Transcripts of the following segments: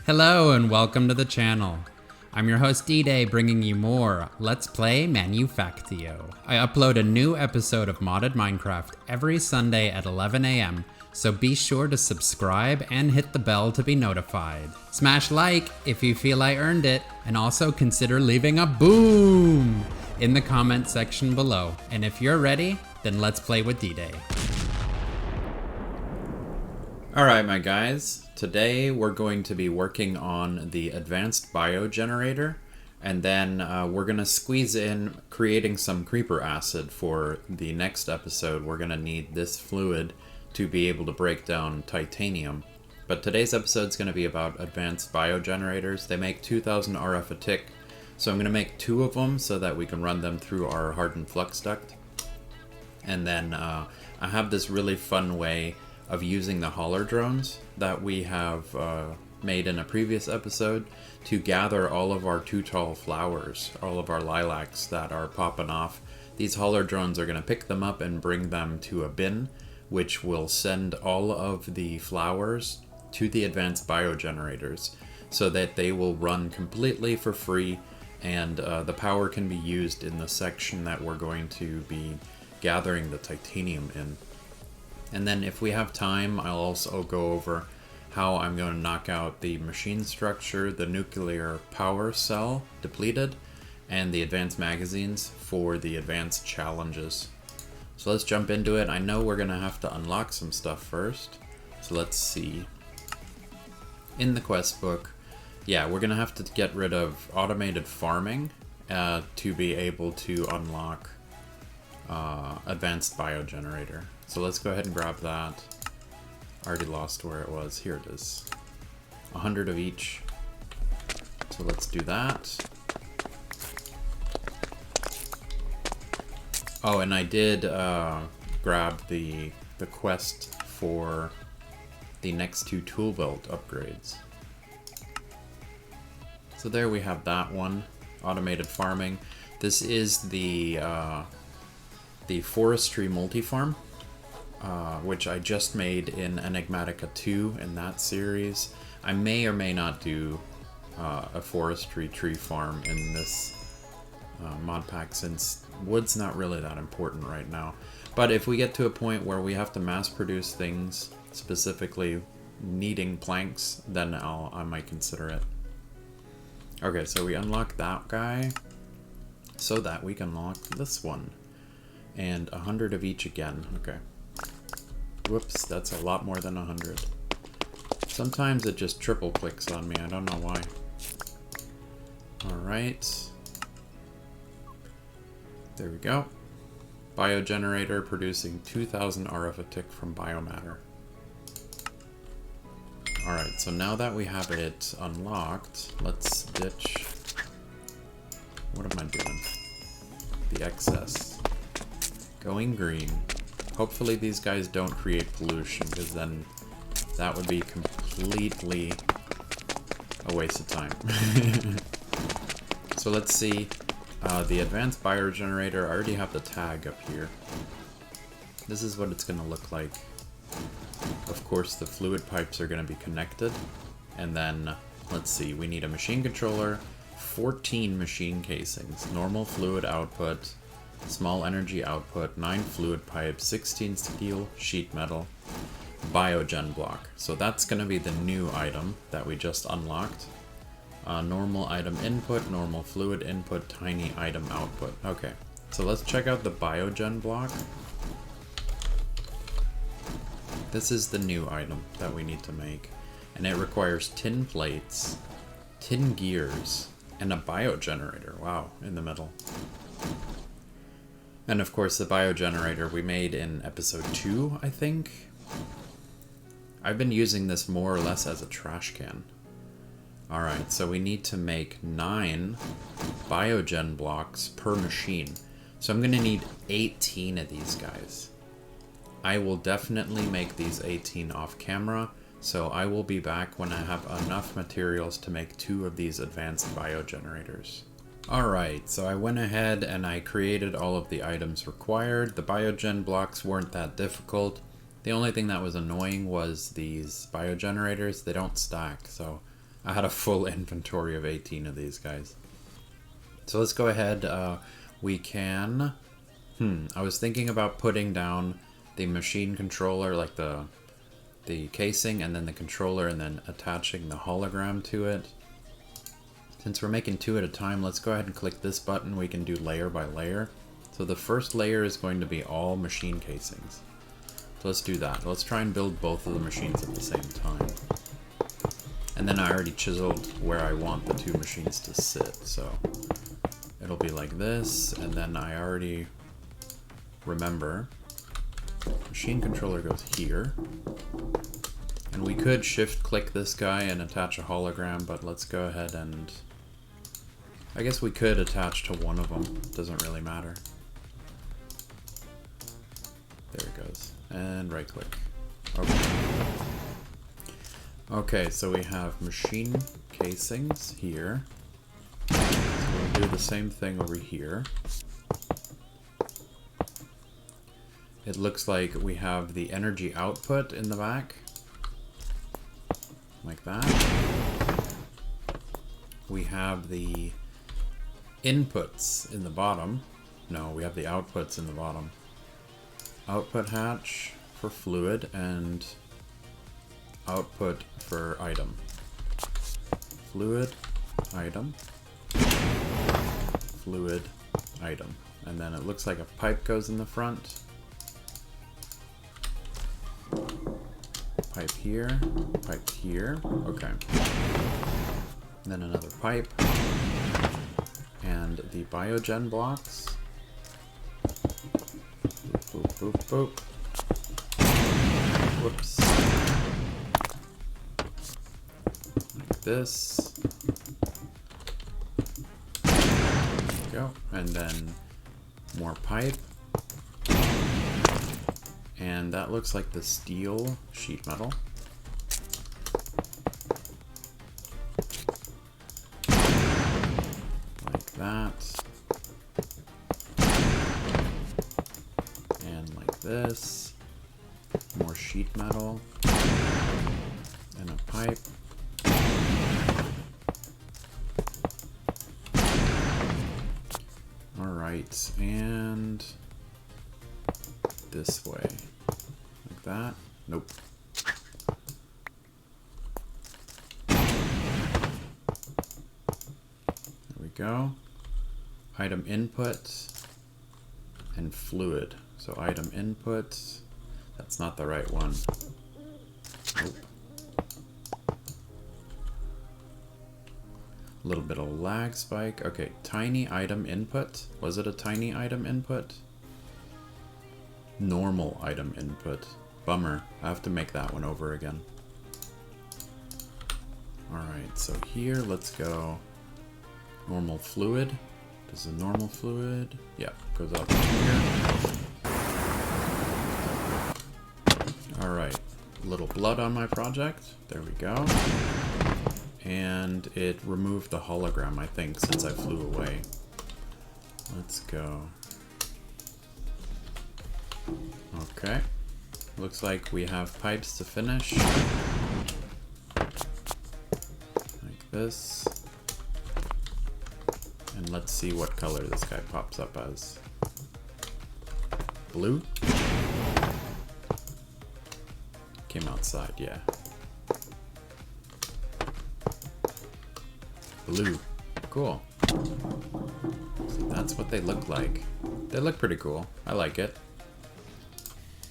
Hello and welcome to the channel. I'm your host D-Day, bringing you more Let's Play Manufactio. I upload a new episode of Modded Minecraft every Sunday at 11 AM, so be sure to subscribe and hit the bell to be notified. Smash like if you feel I earned it, and also consider leaving a boom in the comment section below. And if you're ready, then let's play with D-Day. Alright my guys, today we're going to be working on the advanced biogenerator, and then we're going to squeeze in creating some creeper acid for the next episode. We're going to need this fluid to be able to break down titanium. But today's episode is going to be about advanced biogenerators. They make 2000 RF a tick, so I'm going to make 2 of them so that we can run them through our hardened flux duct. And then I have this really fun way of using the hauler drones that we have made in a previous episode to gather all of our too tall flowers, all of our lilacs that are popping off. These hauler drones are going to pick them up and bring them to a bin, which will send all of the flowers to the advanced biogenerators so that they will run completely for free, and the power can be used in the section that we're going to be gathering the titanium in. And then if we have time, I'll also go over how I'm going to knock out the machine structure, the nuclear power cell depleted, and the advanced magazines for the advanced challenges. So let's jump into it. I know we're going to have to unlock some stuff first. So let's see. In the quest book, yeah, we're going to have to get rid of automated farming to be able to unlock advanced biogenerator. So let's go ahead and grab that. Already lost where it was. Here it is. 100 of each. So let's do that. Oh, and I did grab the quest for the next 2 tool belt upgrades. So there we have that one. Automated farming. This is the forestry multi-farm, which I just made in Enigmatica 2 in that series. I may or may not do a forestry tree farm in this mod pack, since wood's not really that important right now. But if we get to a point where we have to mass produce things, specifically needing planks, then I might consider it. Okay, so we unlock that guy so that we can unlock this one. And 100 of each again. Okay. Whoops, that's a lot more than 100. Sometimes it just triple clicks on me. I don't know why. Alright. There we go. Biogenerator producing 2000 RF a tick from biomatter. Alright, so now that we have it unlocked, let's ditch... What am I doing? The excess. Going green. Hopefully these guys don't create pollution, because then that would be completely a waste of time. So let's see. The advanced biogenerator, I already have the tag up here. This is what it's going to look like. Of course, the fluid pipes are going to be connected. And then, let's see, we need a machine controller, 14 machine casings, normal fluid output, small energy output, 9 fluid pipes, 16 steel sheet metal, biogen block. So that's going to be the new item that we just unlocked. Normal item input, normal fluid input, tiny item output. Okay, so let's check out the biogen block. This is the new item that we need to make, and it requires tin plates, tin gears, and a biogenerator. Wow, in the middle. And of course the biogenerator we made in episode 2, I think. I've been using this more or less as a trash can. Alright, so we need to make 9 biogen blocks per machine. So I'm going to need 18 of these guys. I will definitely make these 18 off camera, so I will be back when I have enough materials to make 2 of these advanced biogenerators. Alright, so I went ahead and I created all of the items required. The biogen blocks weren't that difficult. The only thing that was annoying was these biogenerators. They don't stack, so I had a full inventory of 18 of these guys. So let's go ahead. We can... I was thinking about putting down the machine controller, like the casing, and then the controller, and then attaching the hologram to it. Since we're making 2 at a time, let's go ahead and click this button. We can do layer by layer. So the first layer is going to be all machine casings. So let's do that. Let's try and build both of the machines at the same time. And then I already chiseled where I want the 2 machines to sit, so it'll be like this, and then I already remember machine controller goes here. And we could shift click this guy and attach a hologram, but let's go ahead and... I guess we could attach to one of them. Doesn't really matter. There it goes. And right click. Okay. Okay, so we have machine casings here. So we'll do the same thing over here. It looks like we have the energy output in the back. Like that. We have the inputs in the bottom. No, we have the outputs in the bottom. Output hatch for fluid and output for item. Fluid, item, fluid, item. And then it looks like a pipe goes in the front. Pipe here, okay. And then another pipe. And the biogen blocks. Boop, boop, boop, boop. Whoops. Like this. There we go. And then more pipe. And that looks like the steel sheet metal. Like that. And like this. More sheet metal. And a pipe. Alright, and this way. Like that. Nope. There we go. Item input and fluid. So item input, that's not the right one. Nope. A little bit of lag spike. Okay, tiny item input. Was it a tiny item input? Normal item input. Bummer. I have to make that one over again. Alright, so here, let's go normal fluid. Does the normal fluid? Yeah, goes up here. Alright, a little blood on my project. There we go. And it removed the hologram, I think, since I flew away. Let's go. Okay. Looks like we have pipes to finish. Like this. And let's see what color this guy pops up as. Blue? Came outside, yeah. Blue. Cool. So that's what they look like. They look pretty cool. I like it.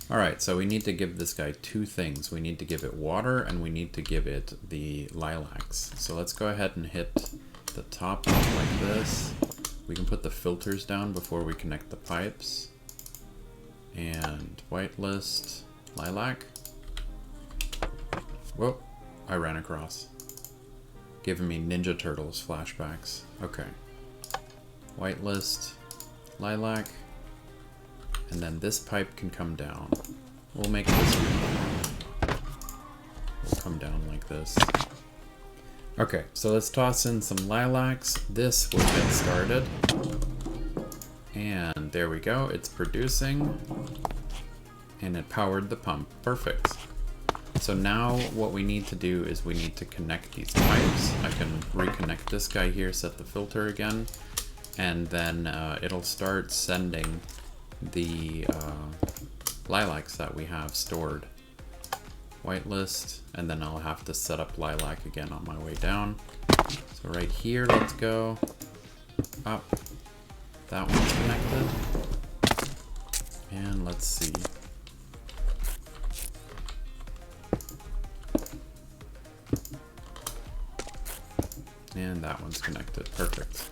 Alright, so we need to give this guy 2 things. We need to give it water and we need to give it the lilacs. So let's go ahead and hit the top up like this. We can put the filters down before we connect the pipes. And whitelist lilac. Whoa, I ran across. Giving me Ninja Turtles flashbacks. Okay. Whitelist lilac. And then this pipe can come down. We'll make this one. We'll come down like this. Okay, so let's toss in some lilacs. This will get started. And there we go. It's producing. And it powered the pump. Perfect. So now what we need to do is we need to connect these pipes. I can reconnect this guy here, set the filter again, and then it'll start sending the lilacs that we have stored. Whitelist, and then I'll have to set up lilac again on my way down. So right here, let's go up. That one's connected. And let's see. And that one's connected. Perfect.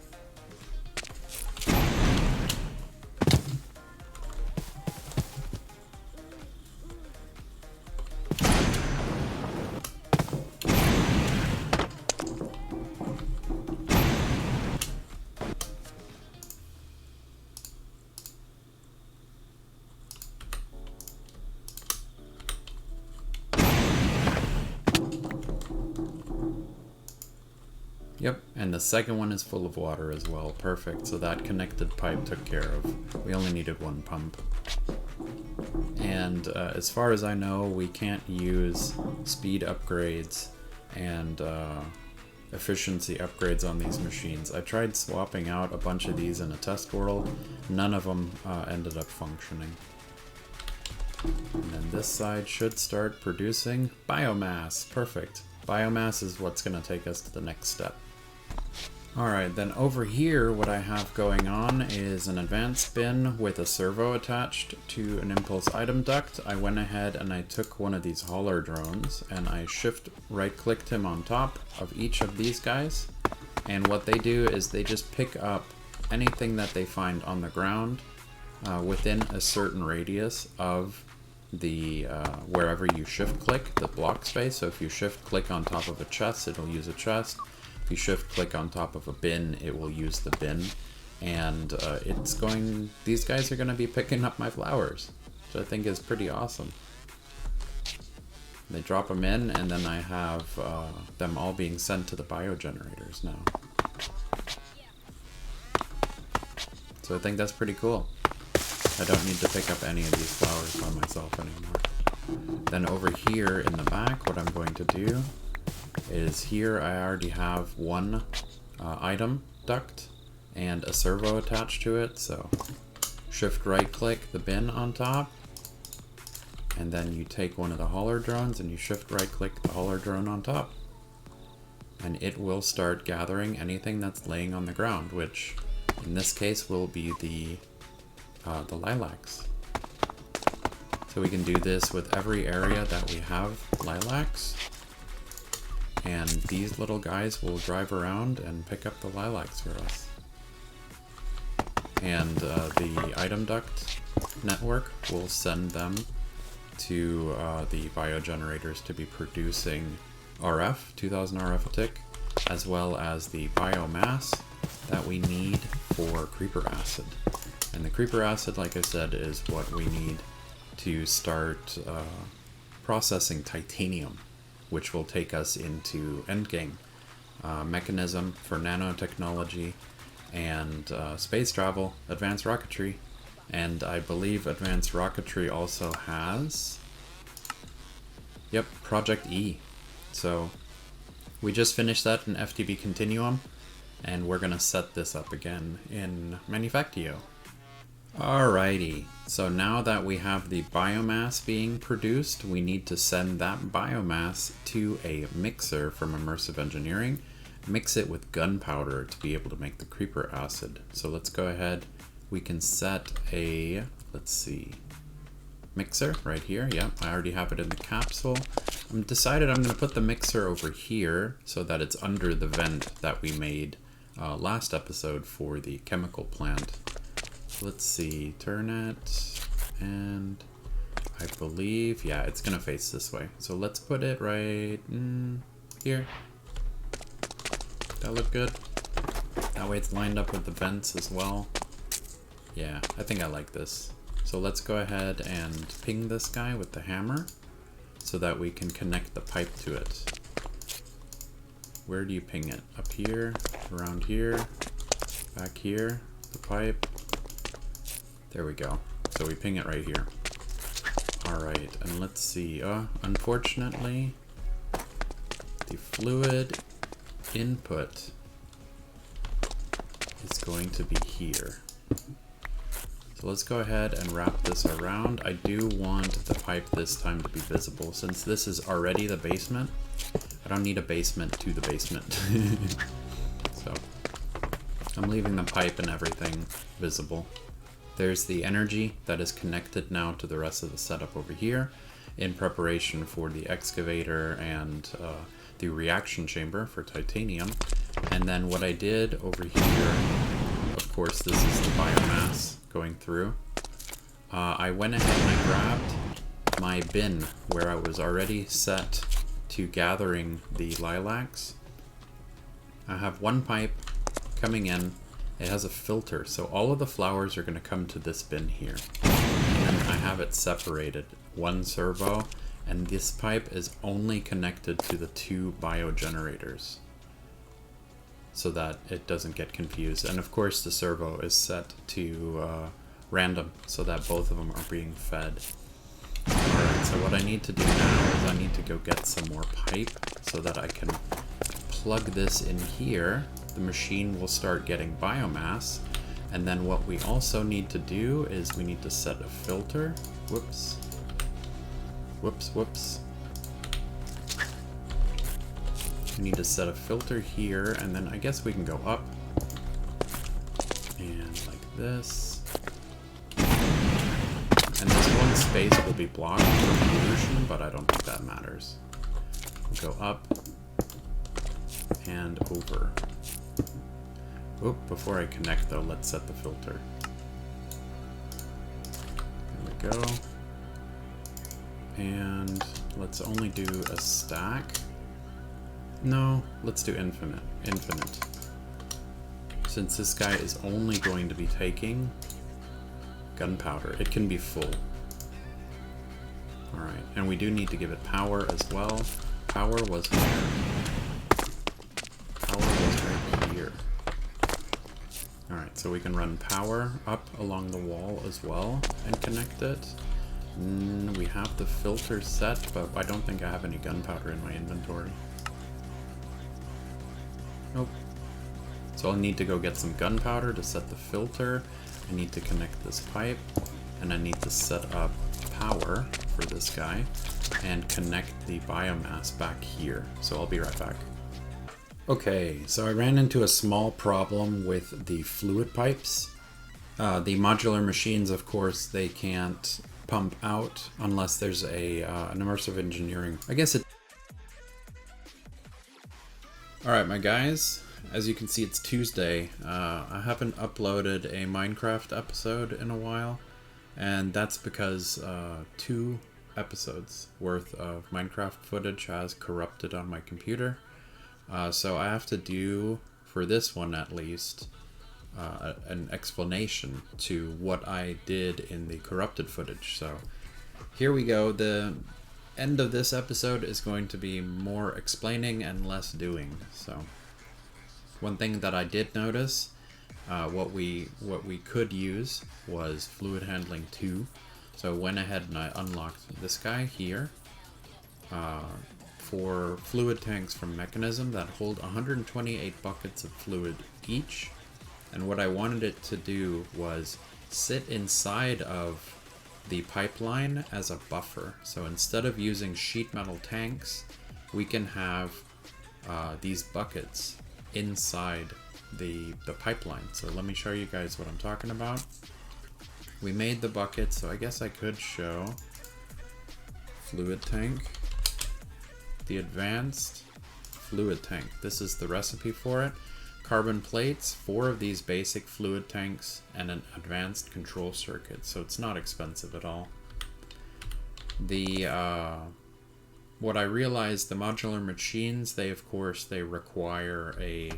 Yep, and the second one is full of water as well. Perfect, so that connected pipe took care of. We only needed one pump. And as far as I know, we can't use speed upgrades and efficiency upgrades on these machines. I tried swapping out a bunch of these in a test world. None of them ended up functioning. And then this side should start producing biomass. Perfect. Biomass is what's going to take us to the next step. Alright, then over here what I have going on is an advanced bin with a servo attached to an impulse item duct. I went ahead and I took one of these hauler drones and I shift right clicked him on top of each of these guys. And what they do is they just pick up anything that they find on the ground within a certain radius of the wherever you shift click the block space. So if you shift click on top of a chest, it'll use a chest. If you shift click on top of a bin, it will use the bin. And these guys are going to be picking up my flowers, which I think is pretty awesome. They drop them in, and then I have them all being sent to the biogenerators now. So I think that's pretty cool. I don't need to pick up any of these flowers by myself anymore. Then over here in the back, what I'm going to do is here I already have one item duct and a servo attached to it. So shift right click the bin on top, and then you take one of the hauler drones and you shift right click the hauler drone on top. And it will start gathering anything that's laying on the ground, which in this case will be the lilacs. So we can do this with every area that we have lilacs. And these little guys will drive around and pick up the lilacs for us. And the item duct network will send them to the biogenerators to be producing RF, 2000 RF a tick, as well as the biomass that we need for creeper acid. And the creeper acid, like I said, is what we need to start processing titanium, which will take us into endgame. Mechanism for nanotechnology and space travel, advanced rocketry. And I believe advanced rocketry also has, yep, Project E. So we just finished that in FTB Continuum, and we're gonna set this up again in Manufactio. Alrighty, so now that we have the biomass being produced, we need to send that biomass to a mixer from Immersive Engineering, mix it with gunpowder to be able to make the creeper acid. So let's go ahead, we can set a, let's see, mixer right here. Yeah, I already have it in the capsule. I'm decided I'm going to put the mixer over here so that it's under the vent that we made last episode for the chemical plant. Let's see, turn it, and I believe, yeah, it's gonna face this way. So let's put it right here. That look good? That way it's lined up with the vents as well. Yeah, I think I like this. So let's go ahead and ping this guy with the hammer so that we can connect the pipe to it. Where do you ping it? Up here, around here, back here, the pipe. There we go. So we ping it right here. Alright, and let's see. Unfortunately, the fluid input is going to be here. So let's go ahead and wrap this around. I do want the pipe this time to be visible. Since this is already the basement, I don't need a basement to the basement. So I'm leaving the pipe and everything visible. There's the energy that is connected now to the rest of the setup over here in preparation for the excavator and the reaction chamber for titanium. And then what I did over here, of course, this is the biomass going through. I went ahead and I grabbed my bin where I was already set to gathering the lilacs. I have one pipe coming in. It has a filter, so all of the flowers are going to come to this bin here. And I have it separated, one servo, and this pipe is only connected to the 2 biogenerators so that it doesn't get confused. And of course the servo is set to random so that both of them are being fed. Alright, so what I need to do now is I need to go get some more pipe so that I can plug this in here. The machine will start getting biomass, and then what we also need to do is we need to set a filter. Whoops. We need to set a filter here, and then I guess we can go up and like this. And this one space will be blocked for pollution, but I don't think that matters. We'll go up and over. Oop, before I connect though, let's set the filter. There we go. And let's only do a stack. No, let's do infinite. Since this guy is only going to be taking gunpowder, it can be full. Alright, and we do need to give it power as well. Power was where? Power was right here. Alright, so we can run power up along the wall as well and connect it. We have the filter set, but I don't think I have any gunpowder in my inventory. Nope. So I'll need to go get some gunpowder to set the filter. I need to connect this pipe, and I need to set up power for this guy and connect the biomass back here. So I'll be right back. Okay, so I ran into a small problem with the fluid pipes. The modular machines, of course, they can't pump out unless there's a an immersive engineering. I guess it. Alright, my guys, as you can see, it's Tuesday. I haven't uploaded a Minecraft episode in a while, and that's because 2 episodes worth of Minecraft footage has corrupted on my computer. So I have to do, for this one at least, an explanation to what I did in the corrupted footage. So here we go. The end of this episode is going to be more explaining and less doing. So one thing that I did notice, what we could use was fluid handling 2. So I went ahead and I unlocked this guy here for fluid tanks from Mechanism that hold 128 buckets of fluid each. And what I wanted it to do was sit inside of the pipeline as a buffer. So instead of using sheet metal tanks, we can have these buckets inside the pipeline. So let me show you guys what I'm talking about. We made the bucket, so I guess I could show fluid tank, the advanced fluid tank. This is the recipe for it. Carbon plates, 4 of these basic fluid tanks, and an advanced control circuit, so it's not expensive at all. What I realized, the modular machines, they require a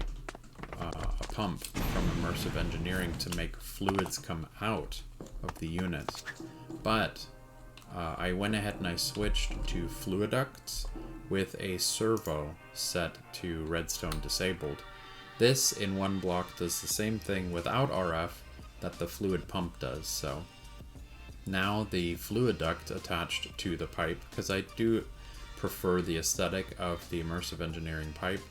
pump from immersive engineering to make fluids come out of the unit. But I went ahead and I switched to fluiducts with a servo set to redstone disabled. This in one block does the same thing without RF that the fluid pump does. So Now the fluid duct attached to the pipe, because I do prefer the aesthetic of the immersive engineering pipe,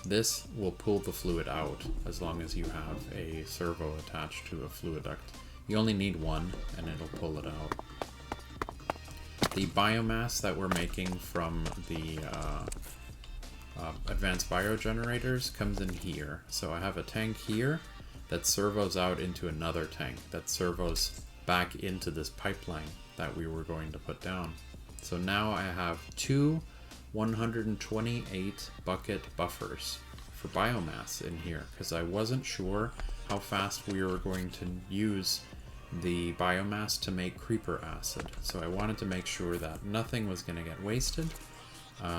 this will pull the fluid out as long as you have a servo attached to a fluid duct. You only need one and it'll pull it out. The biomass that we're making from the advanced biogenerators comes in here. So I have a tank here that servos out into another tank that servos back into this pipeline that we were going to put down. So now I have two 128 bucket buffers for biomass in here because I wasn't sure how fast we were going to use the biomass to make creeper acid. So I wanted to make sure that nothing was going to get wasted.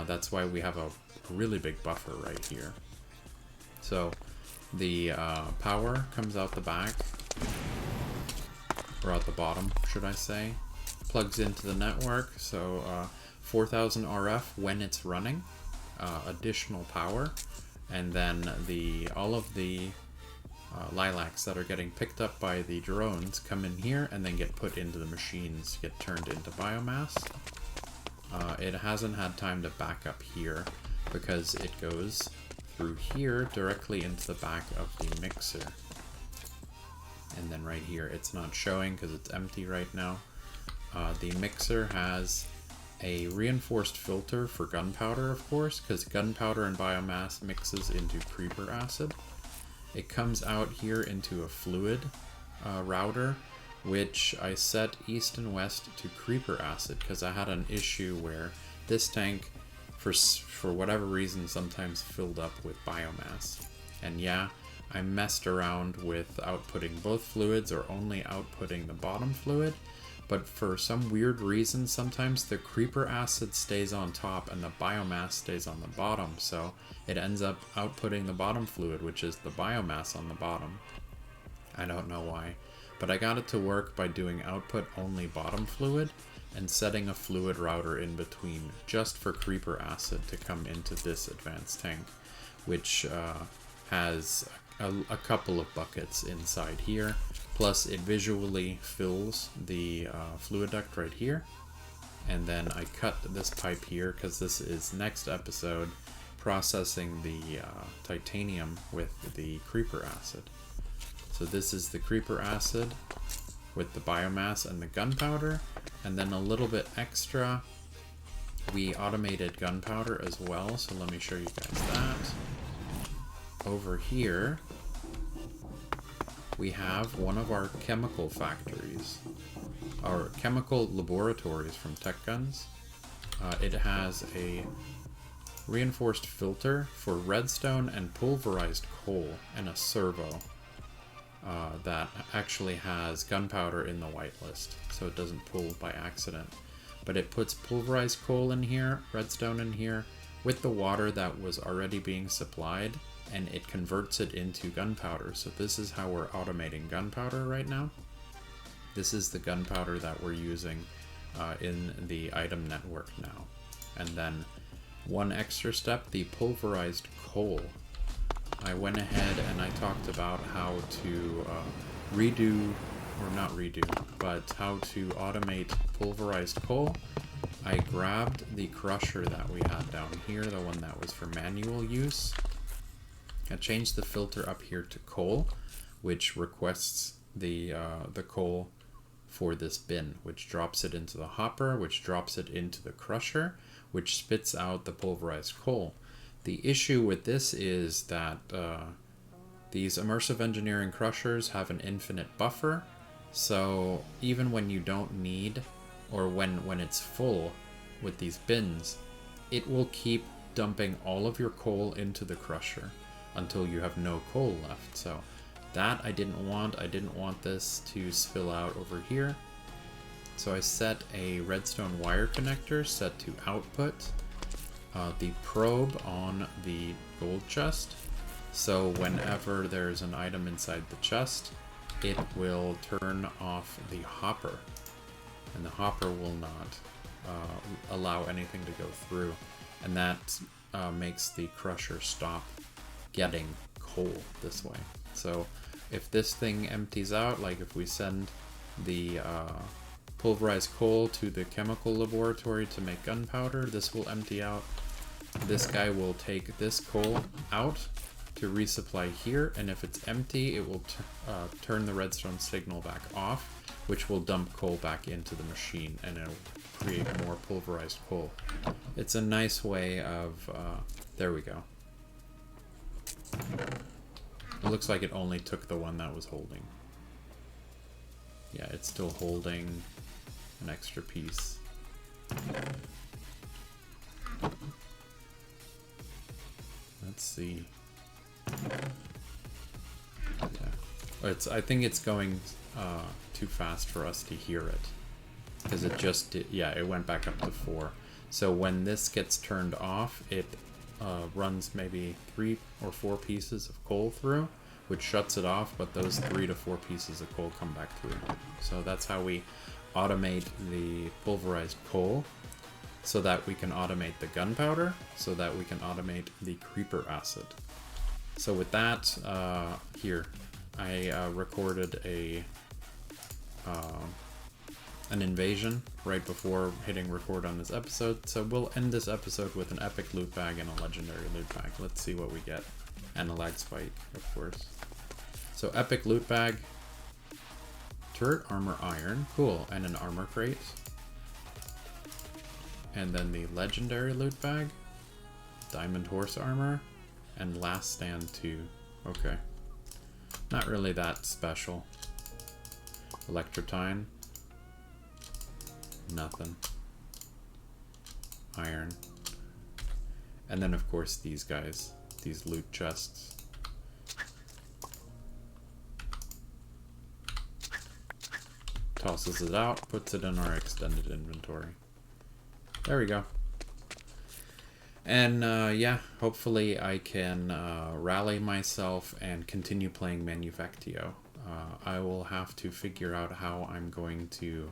That's why we have a really big buffer right here. So the power comes out the back, or out the bottom, should I say. Plugs into the network, so 4000 RF when it's running, additional power, and then all of the lilacs that are getting picked up by the drones come in here and then get put into the machines, get turned into biomass. It hasn't had time to back up here because it goes through here directly into the back of the mixer. And then right here, it's not showing because it's empty right now. The mixer has a reinforced filter for gunpowder, of course, because gunpowder and biomass mixes into creeper acid. It comes out here into a fluid router, which I set east and west to creeper acid because I had an issue where this tank, for whatever reason, sometimes filled up with biomass. And yeah, I messed around with outputting both fluids or only outputting the bottom fluid, but for some weird reason, sometimes the creeper acid stays on top and the biomass stays on the bottom, so it ends up outputting the bottom fluid, which is the biomass on the bottom. I don't know why, but I got it to work by doing output only bottom fluid and setting a fluid router in between just for creeper acid to come into this advanced tank, which has a couple of buckets inside here, plus it visually fills the fluid duct right here. And then I cut this pipe here because this is next episode processing the titanium with the creeper acid. So this is the creeper acid with the biomass and the gunpowder, and then a little bit extra, we automated gunpowder as well, so let me show you guys that. Over here, we have one of our chemical factories, our chemical laboratories from Techguns. It has a reinforced filter for redstone and pulverized coal and a servo that actually has gunpowder in the whitelist, so it doesn't pull by accident. But it puts pulverized coal in here, redstone in here, with the water that was already being supplied, and it converts it into gunpowder. So this is how we're automating gunpowder right now. This is the gunpowder that we're using in the item network now. And then one extra step, the pulverized coal. I went ahead and I talked about how to redo, or not redo, but how to automate pulverized coal. I grabbed the crusher that we had down here, the one that was for manual use. I changed the filter up here to coal, which requests the coal for this bin, which drops it into the hopper, which drops it into the crusher, which spits out the pulverized coal. The issue with this is that these immersive engineering crushers have an infinite buffer, so even when you don't need, or when it's full with these bins, it will keep dumping all of your coal into the crusher until you have no coal left. So that I didn't want. I didn't want this to spill out over here. So I set a redstone wire connector set to output the probe on the gold chest. So whenever there's an item inside the chest, it will turn off the hopper, and the hopper will not allow anything to go through, and that makes the crusher stop getting coal this way. So if this thing empties out, like if we send the pulverized coal to the chemical laboratory to make gunpowder. This will empty out. This guy will take this coal out to resupply here, and if it's empty, it will turn the redstone signal back off, which will dump coal back into the machine, and it'll create more pulverized coal. It's a nice way of, there we go. It looks like it only took the one that was holding. Yeah, it's still holding an extra piece. Let's see. Yeah. I think it's going too fast for us to hear it. Because it just did, yeah, it went back up to 4. So when this gets turned off, it runs maybe 3 or 4 pieces of coal through, which shuts it off, but those 3 to 4 pieces of coal come back through. So that's how we automate the pulverized coal, so that we can automate the gunpowder, so that we can automate the creeper acid. So with that, here, I recorded an invasion right before hitting record on this episode, so we'll end this episode with an epic loot bag and a legendary loot bag. Let's see what we get. And a lag spike, of course. So epic loot bag, turret armor iron, cool, and an armor crate. And then the legendary loot bag, diamond horse armor, and last stand 2. Okay. Not really that special. Electrotine. Nothing. Iron. And then of course these guys. These loot chests. Tosses it out, puts it in our extended inventory. There we go. And yeah, hopefully I can rally myself and continue playing Manufactio. I will have to figure out how I'm going to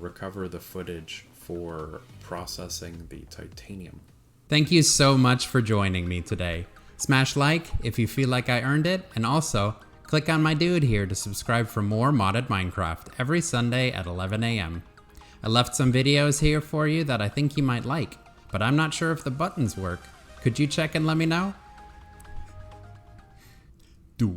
recover the footage for processing the titanium. Thank you so much for joining me today. Smash like if you feel like I earned it, and also click on my dude here to subscribe for more modded Minecraft every Sunday at 11 a.m. I left some videos here for you that I think you might like, but I'm not sure if the buttons work. Could you check and let me know? Do it.